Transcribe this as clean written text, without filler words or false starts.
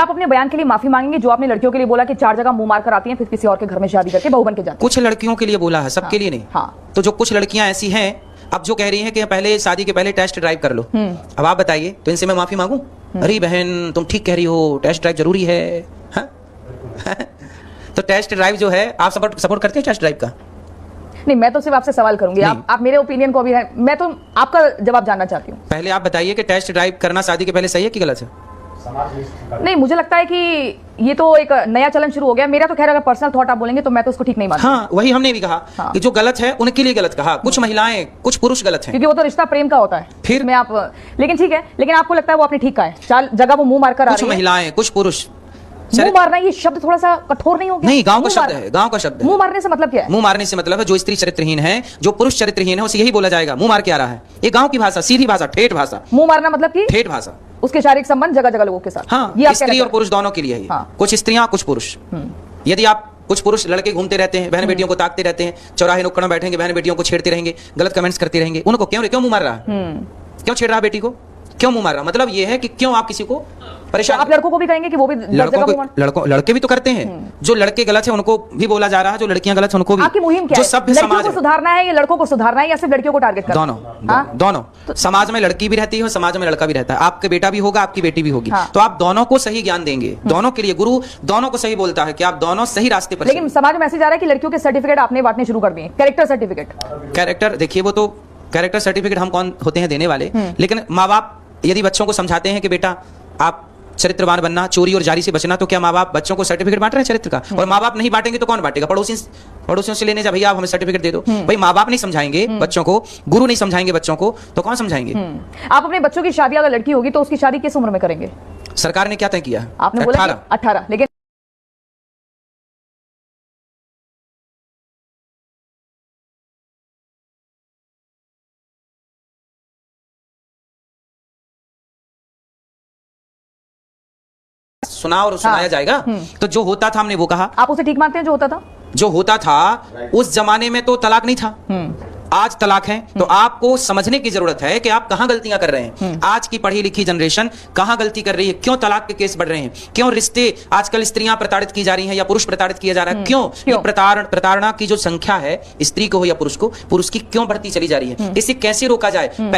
आप अपने बयान के लिए माफी मांगेंगे जो आपने लड़कियों के लिए बोला कि 4 जगह मुंह मार कर आती हैं फिर किसी और के घर में शादी करके बहू बन के जाती हैं? कुछ लड़कियों के लिए बोला है, सबके लिए नहीं। हाँ। तो जो कुछ लड़कियां ऐसी हैं अब जो कह रही हैं कि पहले शादी के पहले टेस्ट ड्राइव कर लो, अब आप बताइए, तो इनसे मैं माफी मांगू? अरे बहन तुम ठीक कह रही हो, टेस्ट ड्राइव जरूरी है, हा? तो टेस्ट ड्राइव जो है, आप सपोर्ट करते हैं टेस्ट ड्राइव का? नहीं, मैं तो सिर्फ आपसे सवाल करूंगी, आप मेरे ओपिनियन को भी है, मैं तो आपका जवाब जानना चाहती हूँ। पहले आप बताइए कि टेस्ट ड्राइव करना शादी के पहले सही है कि गलत है? नहीं, मुझे लगता है कि ये तो एक नया चलन शुरू हो गया। मेरा तो खैर अगर पर्सनल थॉट आप बोलेंगे तो मैं तो उसको ठीक नहीं मानती। हाँ, वही हमने भी कहा कि जो गलत है उनके लिए गलत कहा, कुछ महिलाएं कुछ पुरुष गलत हैं, क्योंकि वो तो रिश्ता प्रेम का होता है। फिर मैं आप लेकिन ठीक है, लेकिन आपको लगता है वो आपने ठीक कहा है, 4 जगह वो मुंह मारकर आ रही है। कुछ महिलाएं कुछ पुरुष। मुंह मारना ये शब्द थोड़ा सा कठोर नहीं हो गया? नहीं, गांव का शब्द है, गांव का शब्द है। मुंह मारने से मतलब क्या है? मुंह मारने से मतलब है जो स्त्री चरित्रहीन है, जो पुरुष चरित्रहीन है, उसे यही बोला जाएगा मुंह मार के आ रहा है। ये गांव की भाषा, सीधी भाषा, ठेठ भाषा। मुंह मारना मतलब कि ठेठ भाषा, उसके शारीरिक संबंध जगह जगह लोगों के साथ। हाँ, ये स्त्री और पुरुष दोनों के लिए है। हाँ। कुछ स्त्रियां कुछ पुरुष। यदि आप कुछ पुरुष लड़के घूमते रहते हैं, बहन बेटियों को ताकते रहते हैं, चौराहे नुक्कड़ में बैठेंगे, बहन बेटियों को छेड़ते रहेंगे, गलत कमेंट्स करते रहेंगे, उनको क्यों मुंह मार रहा है? क्यों छेड़ रहा बेटी को? क्यों मुंह मार रहा? मतलब ये है कि क्यों आप किसी को परेशान। आप लड़कों को भी कहेंगे कि वो भी लड़के भी तो करते हैं। जो लड़के गलत है उनको भी बोला जा रहा है, जो लड़कियां गलत है उनको भी। आपकी मुहिम क्या है? सभ्य समाज को सुधारना है या लड़कों को सुधारना है या सिर्फ लड़कियों को टारगेट करना? दोनों। समाज में लड़की भी रहती है और समाज में लड़का भी रहता है। आपके बेटा भी होगा, आपकी बेटी भी होगी। तो आप दोनों को सही ज्ञान देंगे, दोनों के लिए गुरु दोनों को सही बोलता है कि आप दोनों सही रास्ते पर। लेकिन समाज में मैसेज आ रहा है कि लड़कियों के सर्टिफिकेट आपने बांटने शुरू कर दिए, कैरेक्टर सर्टिफिकेट। कैरेक्टर देखिए, वो तो कैरेक्टर सर्टिफिकेट हम कौन होते हैं देने वाले, लेकिन माँ बाप यदि बच्चों को समझाते हैं कि बेटा आप चरित्रवान बनना, चोरी और जारी से बचना, तो क्या माँ बाप बच्चों को सर्टिफिकेट बांट रहे हैं चरित्र का? और माँ बाप नहीं बांटेंगे तो कौन बांटेगा? पड़ोसियों से लेने जा, भैया आप हमें सर्टिफिकेट दे दो। भाई माँ बाप नहीं समझाएंगे बच्चों को, गुरु नहीं समझाएंगे बच्चों को, तो कौन समझाएंगे? आप अपने बच्चों की शादी अगर लड़की होगी तो उसकी शादी किस उम्र में करेंगे? सरकार ने क्या तय किया? आपने बोला 18, लेकिन सुना और सुनाया जाएगा। तो जो होता था हमने वो कहा। आप उसे ठीक मानते हैं? जो होता था, जो होता था उस जमाने में तो तलाक नहीं था, आज तलाक है। तो आपको समझने की जरूरत है कि आप कहां गलतियां कर रहे हैं। आज की पढ़ी लिखी जनरेशन कहां गलती कर रही है? क्यों तलाक के केस बढ़ रहे हैं? क्यों रिश्ते आजकल स्त्रियां प्रताड़ित की जा रही हैं या पुरुष प्रताड़ित किया जा रहा है? क्यों प्रताड़ना की जो संख्या है, स्त्री को हो या पुरुष को, पुरुष की क्यों बढ़ती चली जा रही है? इसे कैसे रोका जाए?